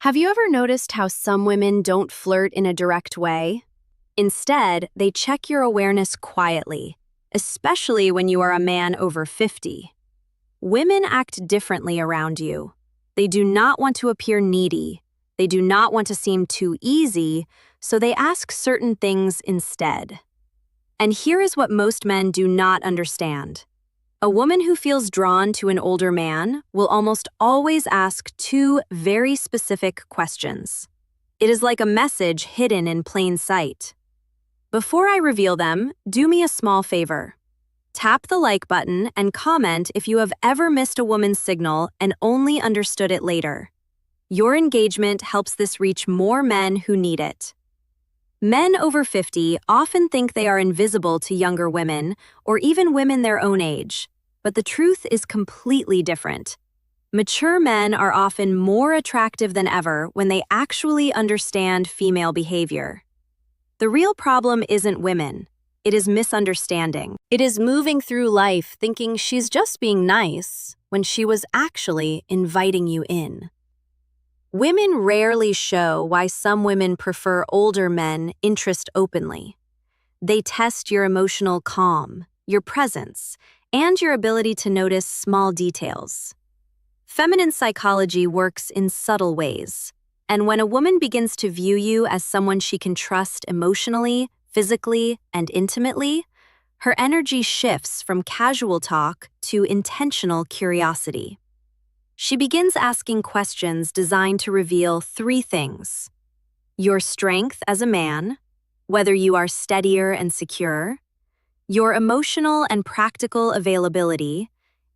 Have you ever noticed how some women don't flirt in a direct way? Instead, they check your awareness quietly, especially when you are a man over 50. Women act differently around you. They do not want to appear needy. They do not want to seem too easy, so they ask certain things instead. And here is what most men do not understand. A woman who feels drawn to an older man will almost always ask two very specific questions. It is like a message hidden in plain sight. Before I reveal them, do me a small favor. Tap the like button and comment if you have ever missed a woman's signal and only understood it later. Your engagement helps this reach more men who need it. Men over 50 often think they are invisible to younger women or even women their own age, but the truth is completely different. Mature men are often more attractive than ever when they actually understand female behavior. The real problem isn't women. It is misunderstanding. It is moving through life thinking she's just being nice when she was actually inviting you in. Women rarely show why some women prefer older men interest openly. They test your emotional calm, your presence, and your ability to notice small details. Feminine psychology works in subtle ways, and when a woman begins to view you as someone she can trust emotionally, physically, and intimately, her energy shifts from casual talk to intentional curiosity. She begins asking questions designed to reveal three things: your strength as a man, whether you are steadier and secure, your emotional and practical availability,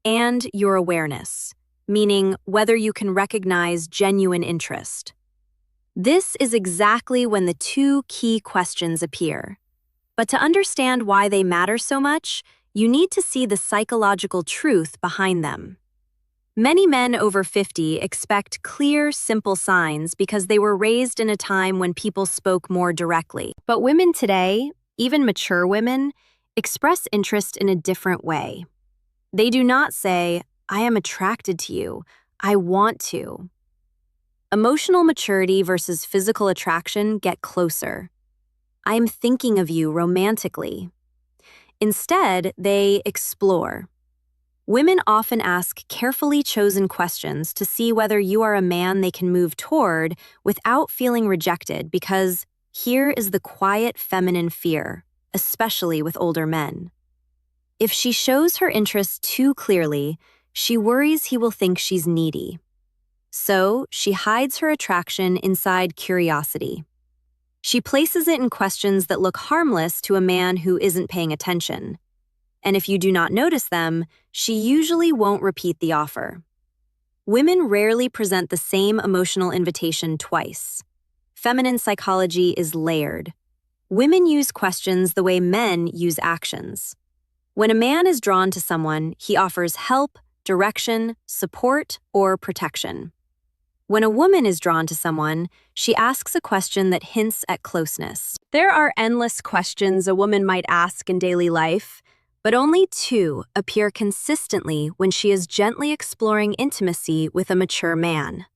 and your awareness, meaning whether you can recognize genuine interest. This is exactly when the two key questions appear. But to understand why they matter so much, you need to see the psychological truth behind them. Many men over 50 expect clear, simple signs because they were raised in a time when people spoke more directly. But women today, even mature women, express interest in a different way. They do not say, "I am attracted to you, I want to." Emotional maturity versus physical attraction get closer. "I am thinking of you romantically." Instead, they explore. Women often ask carefully chosen questions to see whether you are a man they can move toward without feeling rejected, because here is the quiet feminine fear, especially with older men. If she shows her interest too clearly, she worries he will think she's needy. So, she hides her attraction inside curiosity. She places it in questions that look harmless to a man who isn't paying attention. And if you do not notice them, she usually won't repeat the offer. Women rarely present the same emotional invitation twice. Feminine psychology is layered. Women use questions the way men use actions. When a man is drawn to someone, he offers help, direction, support, or protection. When a woman is drawn to someone, she asks a question that hints at closeness. There are endless questions a woman might ask in daily life, but only two appear consistently when she is gently exploring intimacy with a mature man.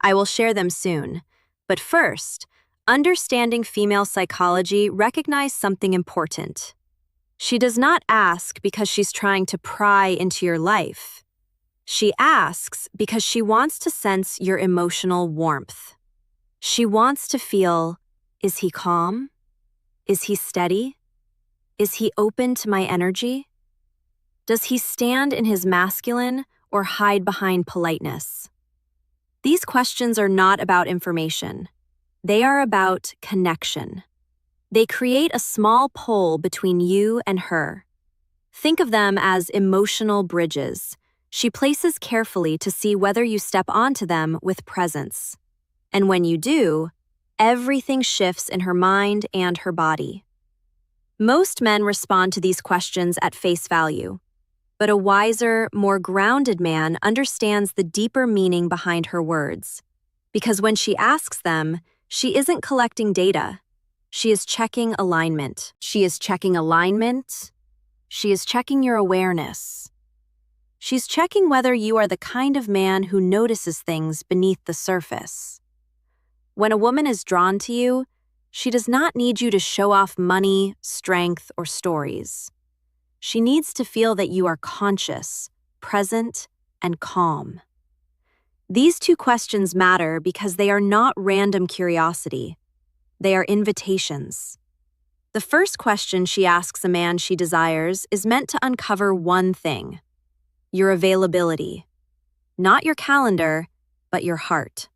I will share them soon. But first, understanding female psychology recognizes something important. She does not ask because she's trying to pry into your life. She asks because she wants to sense your emotional warmth. She wants to feel, is he calm? Is he steady? Is he open to my energy? Does he stand in his masculine or hide behind politeness? These questions are not about information. They are about connection. They create a small pole between you and her. Think of them as emotional bridges. She places carefully to see whether you step onto them with presence. And when you do, everything shifts in her mind and her body. Most men respond to these questions at face value, but a wiser, more grounded man understands the deeper meaning behind her words. Because when she asks them, she isn't collecting data. She is checking alignment. She is checking alignment. She is checking your awareness. She's checking whether you are the kind of man who notices things beneath the surface. When a woman is drawn to you, she does not need you to show off money, strength, or stories. She needs to feel that you are conscious, present, and calm. These two questions matter because they are not random curiosity. They are invitations. The first question she asks a man she desires is meant to uncover one thing: your availability. Not your calendar, but your heart.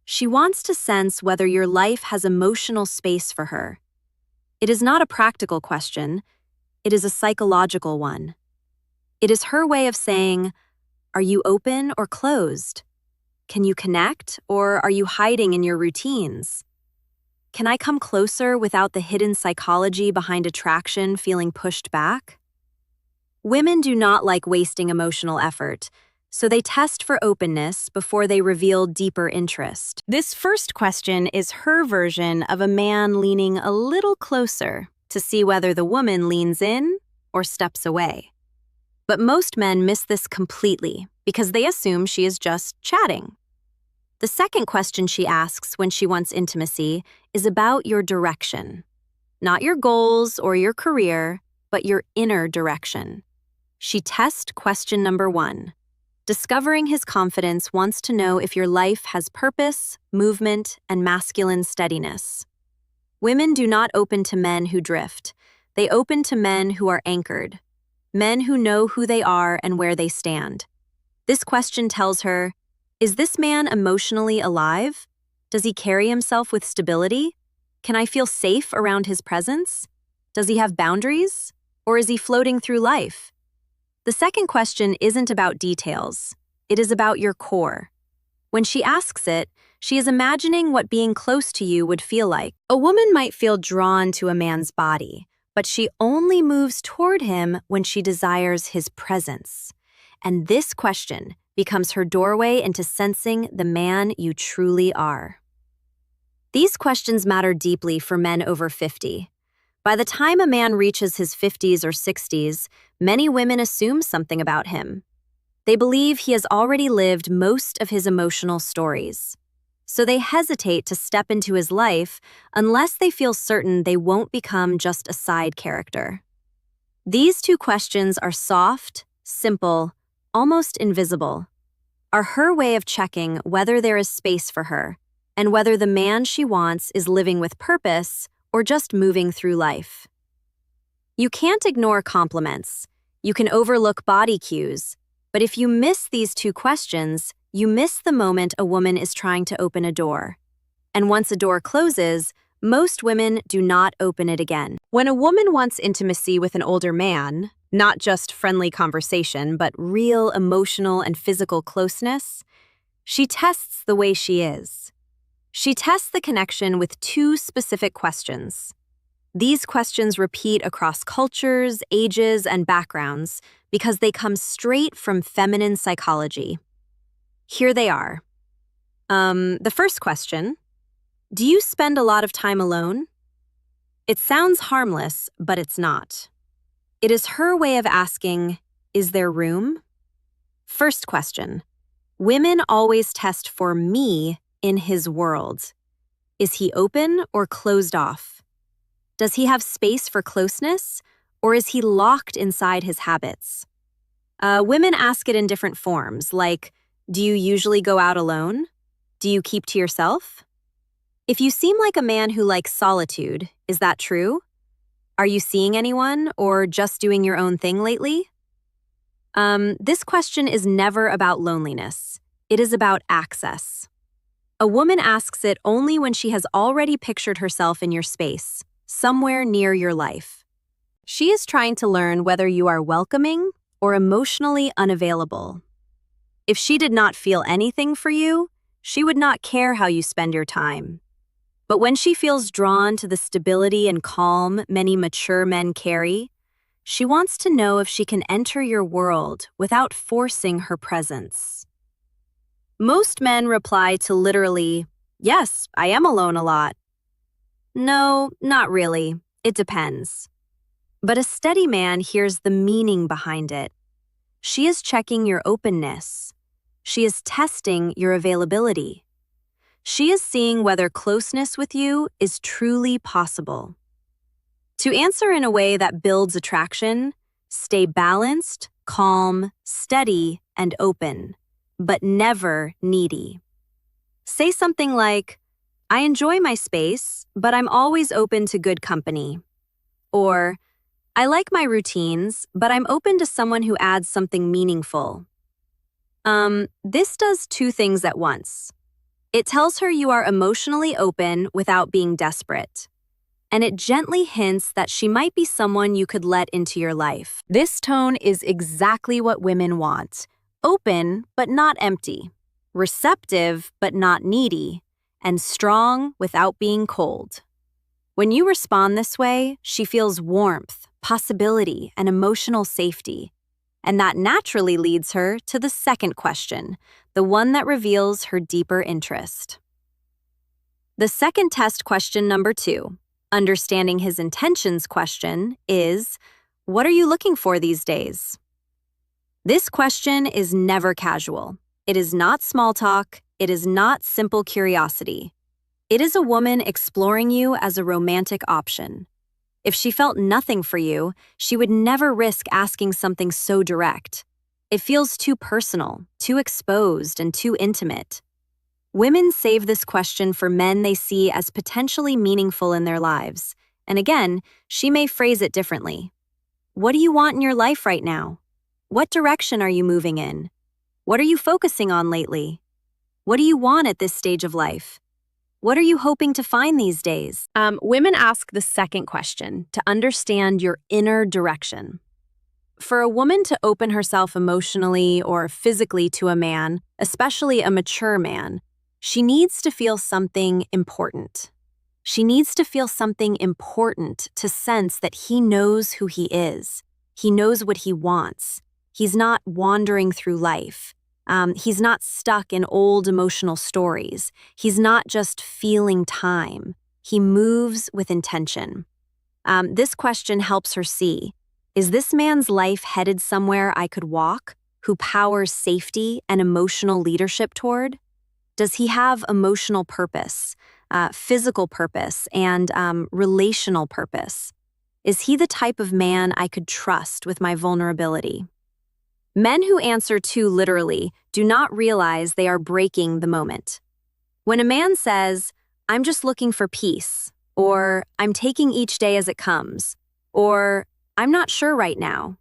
She wants to sense whether your life has emotional space for her. It is not a practical question, it is a psychological one. It is her way of saying, are you open or closed? Can you connect, or are you hiding in your routines? Can I come closer without the hidden psychology behind attraction feeling pushed back? Women do not like wasting emotional effort, so they test for openness before they reveal deeper interest. This first question is her version of a man leaning a little closer to see whether the woman leans in or steps away. But most men miss this completely because they assume she is just chatting. The second question she asks when she wants intimacy is about your direction. Not your goals or your career, but your inner direction. She tests question number 1. Discovering his confidence wants to know if your life has purpose, movement, and masculine steadiness. Women do not open to men who drift. They open to men who are anchored. Men who know who they are and where they stand. This question tells her, is this man emotionally alive? Does he carry himself with stability? Can I feel safe around his presence? Does he have boundaries? Or is he floating through life? The second question isn't about details. It is about your core. When she asks it, she is imagining what being close to you would feel like. A woman might feel drawn to a man's body, but she only moves toward him when she desires his presence. And this question becomes her doorway into sensing the man you truly are. These questions matter deeply for men over 50. By the time a man reaches his 50s or 60s, many women assume something about him. They believe he has already lived most of his emotional stories. So they hesitate to step into his life unless they feel certain they won't become just a side character. These two questions are soft, simple, almost invisible, are her way of checking whether there is space for her and whether the man she wants is living with purpose or just moving through life. You can't ignore compliments. You can overlook body cues. But if you miss these two questions, you miss the moment a woman is trying to open a door. And once a door closes, most women do not open it again. When a woman wants intimacy with an older man, not just friendly conversation, but real emotional and physical closeness, she tests the way she is. She tests the connection with two specific questions. These questions repeat across cultures, ages, and backgrounds because they come straight from feminine psychology. Here they are. The first question, do you spend a lot of time alone? It sounds harmless, but it's not. It is her way of asking, is there room? First question, women always test for me in his world. Is he open or closed off? Does he have space for closeness, or is he locked inside his habits? Women ask it in different forms, like, do you usually go out alone? Do you keep to yourself? If you seem like a man who likes solitude, is that true? Are you seeing anyone or just doing your own thing lately? This question is never about loneliness. It is about access. A woman asks it only when she has already pictured herself in your space, somewhere near your life. She is trying to learn whether you are welcoming or emotionally unavailable. If she did not feel anything for you, she would not care how you spend your time. But when she feels drawn to the stability and calm many mature men carry, she wants to know if she can enter your world without forcing her presence. Most men reply to literally, yes, I am alone a lot. No, not really. It depends. But a steady man hears the meaning behind it. She is checking your openness. She is testing your availability. She is seeing whether closeness with you is truly possible. To answer in a way that builds attraction, stay balanced, calm, steady, and open, but never needy. Say something like, I enjoy my space, but I'm always open to good company. Or, I like my routines, but I'm open to someone who adds something meaningful. This does two things at once. It tells her you are emotionally open without being desperate. And it gently hints that she might be someone you could let into your life. This tone is exactly what women want. Open, but not empty. Receptive, but not needy. And strong without being cold. When you respond this way, she feels warmth, possibility, and emotional safety. And that naturally leads her to the second question, the one that reveals her deeper interest. The second test question number 2, understanding his intentions question, is, what are you looking for these days? This question is never casual. It is not small talk. It is not simple curiosity. It is a woman exploring you as a romantic option. If she felt nothing for you, she would never risk asking something so direct. It feels too personal, too exposed, and too intimate. Women save this question for men they see as potentially meaningful in their lives. And again, she may phrase it differently. What do you want in your life right now? What direction are you moving in? What are you focusing on lately? What do you want at this stage of life? What are you hoping to find these days? Women ask the second question to understand your inner direction. For a woman to open herself emotionally or physically to a man, especially a mature man, she needs to feel something important. She needs to feel something important to sense that he knows who he is. He knows what he wants. He's not wandering through life. He's not stuck in old emotional stories. He's not just feeling time. He moves with intention. This question helps her see, is this man's life headed somewhere I could walk, who powers safety and emotional leadership toward? Does he have emotional purpose, physical purpose, and relational purpose? Is he the type of man I could trust with my vulnerability? Men who answer too literally do not realize they are breaking the moment. When a man says, I'm just looking for peace, or I'm taking each day as it comes, or I'm not sure right now,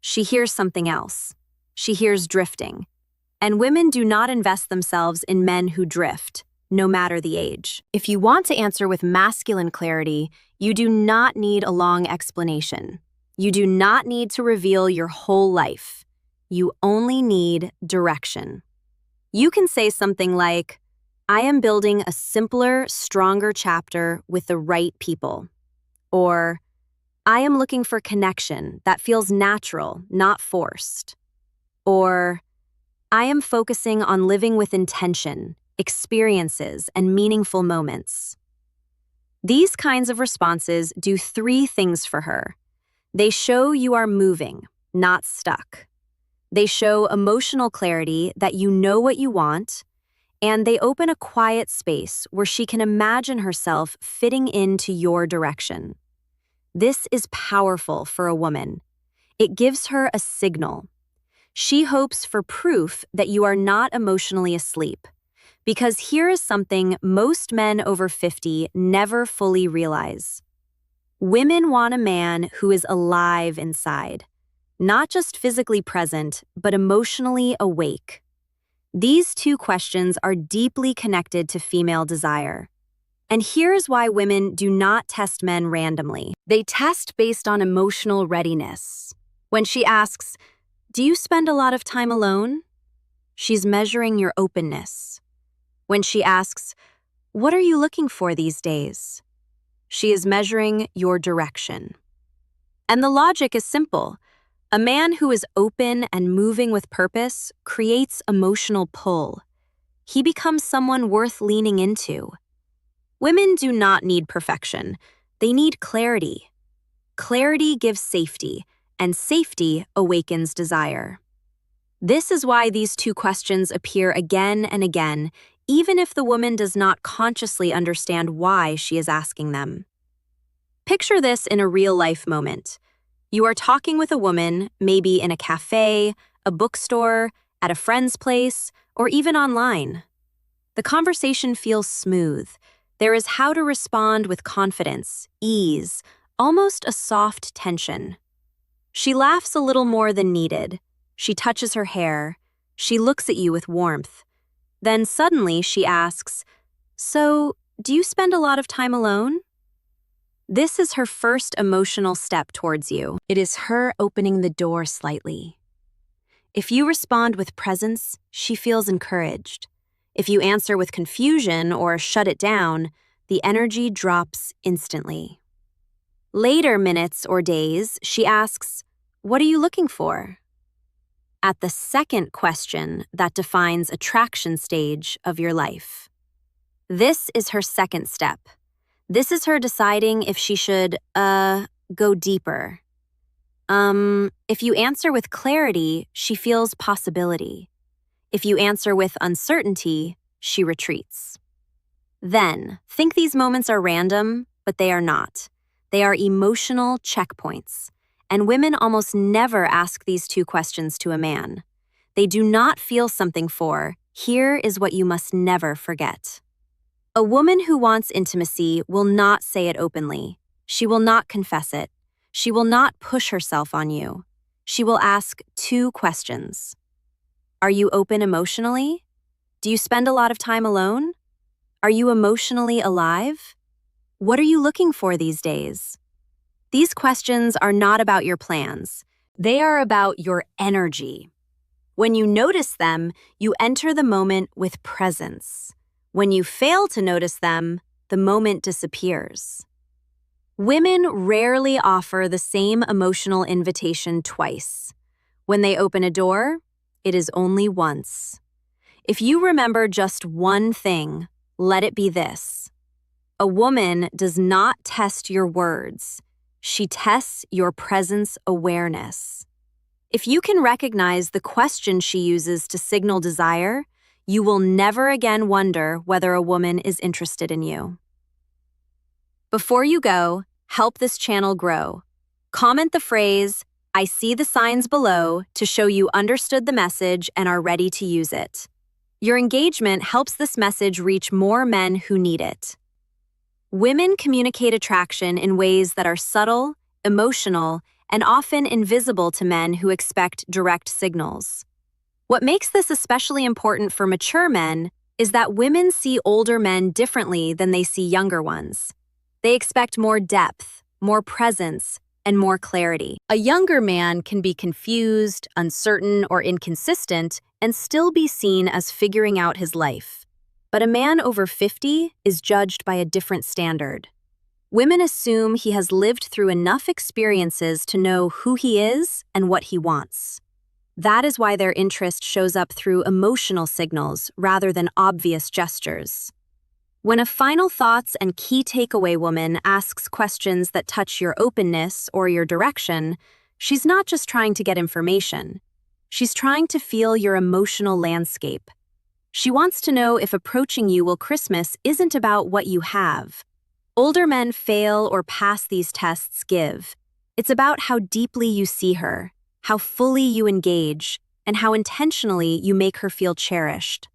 she hears something else. She hears drifting. And women do not invest themselves in men who drift, no matter the age. If you want to answer with masculine clarity, you do not need a long explanation. You do not need to reveal your whole life. You only need direction. You can say something like, I am building a simpler, stronger chapter with the right people. Or, I am looking for connection that feels natural, not forced. Or, I am focusing on living with intention, experiences, and meaningful moments. These kinds of responses do 3 things for her. They show you are moving, not stuck. They show emotional clarity that you know what you want, and they open a quiet space where she can imagine herself fitting into your direction. This is powerful for a woman. It gives her a signal. She hopes for proof that you are not emotionally asleep, because here is something most men over 50 never fully realize. Women want a man who is alive inside. Not just physically present, but emotionally awake. These 2 questions are deeply connected to female desire. And here's why women do not test men randomly. They test based on emotional readiness. When she asks, do you spend a lot of time alone? She's measuring your openness. When she asks, what are you looking for these days? She is measuring your direction. And the logic is simple. A man who is open and moving with purpose creates emotional pull. He becomes someone worth leaning into. Women do not need perfection. They need clarity. Clarity gives safety, and safety awakens desire. This is why these 2 questions appear again and again, even if the woman does not consciously understand why she is asking them. Picture this in a real-life moment. You are talking with a woman, maybe in a cafe, a bookstore, at a friend's place, or even online. The conversation feels smooth. There is how to respond with confidence, ease, almost a soft tension. She laughs a little more than needed. She touches her hair. She looks at you with warmth. Then suddenly she asks, "So, do you spend a lot of time alone?" This is her first emotional step towards you. It is her opening the door slightly. If you respond with presence, she feels encouraged. If you answer with confusion or shut it down, the energy drops instantly. Later minutes or days, she asks, "What are you looking for?" At the second question that defines attraction stage of your life. This is her second step. This is her deciding if she should, go deeper. If you answer with clarity, she feels possibility. If you answer with uncertainty, she retreats. Then, think these moments are random, but they are not. They are emotional checkpoints. And women almost never ask these two questions to a man. They do not feel something for, "Here is what you must never forget." A woman who wants intimacy will not say it openly. She will not confess it. She will not push herself on you. She will ask two questions. Are you open emotionally? Do you spend a lot of time alone? Are you emotionally alive? What are you looking for these days? These questions are not about your plans. They are about your energy. When you notice them, you enter the moment with presence. When you fail to notice them, the moment disappears. Women rarely offer the same emotional invitation twice. When they open a door, it is only once. If you remember just one thing, let it be this. A woman does not test your words. She tests your presence awareness. If you can recognize the question she uses to signal desire, you will never again wonder whether a woman is interested in you. Before you go, help this channel grow. Comment the phrase, "I see the signs below," to show you understood the message and are ready to use it. Your engagement helps this message reach more men who need it. Women communicate attraction in ways that are subtle, emotional, and often invisible to men who expect direct signals. What makes this especially important for mature men is that women see older men differently than they see younger ones. They expect more depth, more presence, and more clarity. A younger man can be confused, uncertain, or inconsistent and still be seen as figuring out his life. But a man over 50 is judged by a different standard. Women assume he has lived through enough experiences to know who he is and what he wants. That is why their interest shows up through emotional signals rather than obvious gestures. When a final thoughts and key takeaway woman asks questions that touch your openness or your direction, she's not just trying to get information. She's trying to feel your emotional landscape. She wants to know if approaching you while Christmas isn't about what you have. Older men fail or pass these tests give. It's about how deeply you see her, how fully you engage, and how intentionally you make her feel cherished.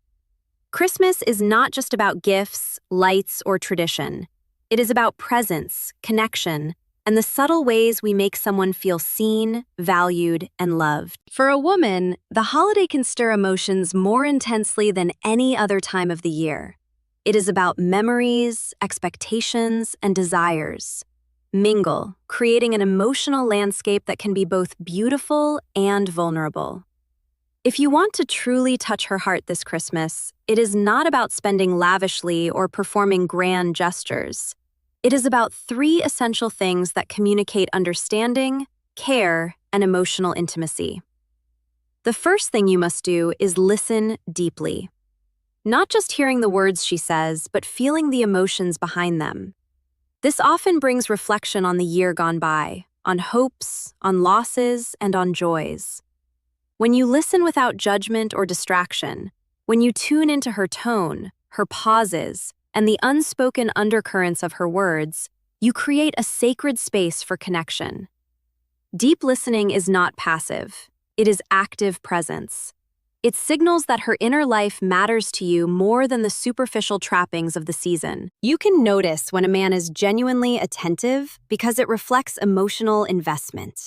Christmas is not just about gifts, lights, or tradition. It is about presence, connection, and the subtle ways we make someone feel seen, valued, and loved. For a woman, the holiday can stir emotions more intensely than any other time of the year. It is about memories, expectations, and desires. Mingle, creating an emotional landscape that can be both beautiful and vulnerable. If you want to truly touch her heart this Christmas, it is not about spending lavishly or performing grand gestures. It is about 3 essential things that communicate understanding, care, and emotional intimacy. The first thing you must do is listen deeply. Not just hearing the words she says, but feeling the emotions behind them. This often brings reflection on the year gone by, on hopes, on losses, and on joys. When you listen without judgment or distraction, when you tune into her tone, her pauses, and the unspoken undercurrents of her words, you create a sacred space for connection. Deep listening is not passive. It is active presence. It signals that her inner life matters to you more than the superficial trappings of the season. You can notice when a man is genuinely attentive because it reflects emotional investment.